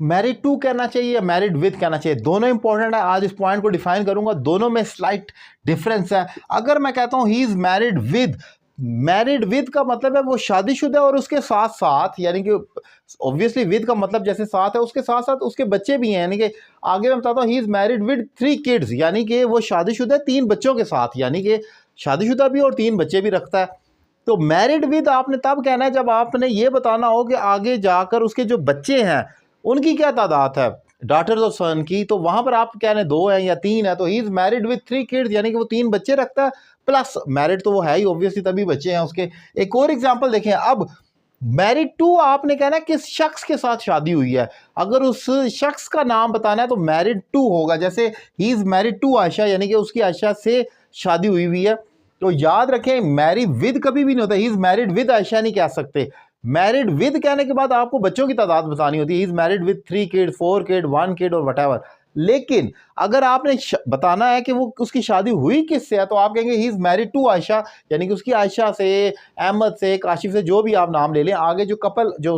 Married to कहना चाहिए या मैरिड विद कहना चाहिए, दोनों इंपॉर्टेंट है। आज इस पॉइंट को डिफाइन करूंगा, दोनों में स्लाइट डिफरेंस है। अगर मैं कहता हूं ही is married with, married with का मतलब है वो शादीशुदा और उसके साथ साथ, यानी कि ऑब्वियसली विद का मतलब जैसे साथ है, उसके साथ साथ उसके बच्चे भी हैं। यानी कि आगे मैं बताता हूँ ही इज मैरिड विद 3 किड्स, यानी कि वो शादीशुदा 3 बच्चों के साथ, यानी कि शादीशुदा भी और 3 बच्चे भी रखता है। तो मैरिड विद आपने तब कहना है जब आपने ये बताना हो कि आगे जाकर उसके जो बच्चे हैं उनकी क्या तादाद है, डॉटर्स और सन की, तो वहां पर आप कह रहे हैं 2 हैं या 3 है, तो ही इज मैरिड विद 3 किड्स, यानी कि वो 3 बच्चे रखता है, प्लस मैरिड तो वो है ही ऑब्वियसली, तभी बच्चे हैं उसके। एक और एग्जांपल देखें, अब मैरिड टू आपने कहना है किस शख्स के साथ शादी हुई है, अगर उस शख्स का नाम बताना है तो मैरिड टू होगा। जैसे he is married to Ayesha, यानी कि उसकी आयशा से शादी हुई हुई है। तो याद रखें मैरी विद कभी भी नहीं होता, ही इज मैरिड विद आयशा नहीं कह सकते। मैरिड विद कहने के बाद आपको बच्चों की तादाद बतानी होती है, ही is married with 3 kid, 4 kid, 1 kid और वट। लेकिन अगर आपने बताना है कि वो उसकी शादी हुई किससे है, तो आप कहेंगे he is married to Ayesha, यानी कि उसकी आयशा से, अहमद से, काशिफ से, जो भी आप नाम ले लें, आगे जो कपल जो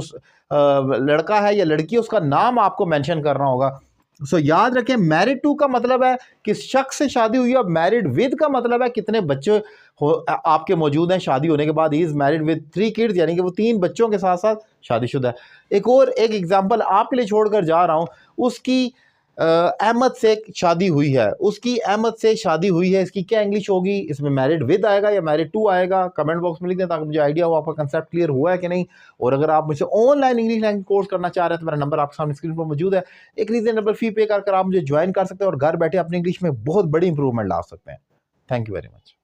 लड़का है या लड़की है उसका नाम आपको मेंशन करना होगा। सो याद रखें मैरिड टू का मतलब है किस शख्स से शादी हुई है, और मैरिड विद का मतलब है कितने बच्चे आपके मौजूद हैं शादी होने के बाद। ही इज मैरिड विद 3 किड्स, यानी कि वो 3 बच्चों के साथ साथ शादीशुदा है। एक एग्जांपल आपके लिए छोड़कर जा रहा हूं, उसकी अहमद से शादी हुई है, उसकी अहमद से शादी हुई है, इसकी क्या इंग्लिश होगी, इसमें मैरिड विद आएगा या मैरिड टू आएगा, कमेंट बॉक्स में लिख दें ताकि मुझे आइडिया हो आपका कंसेप्ट क्लियर हुआ है कि नहीं। और अगर आप मुझसे ऑनलाइन इंग्लिश लैंग्वेज कोर्स करना चाह रहे हैं तो मेरा नंबर आपके सामने स्क्रीन पर मौजूद है, एक रीजनेबल फी पे कर आप मुझे ज्वाइन कर सकते हैं और घर बैठे अपनी इंग्लिश में बहुत बड़ी इंप्रूवमेंट ला सकते हैं। Thank you very much.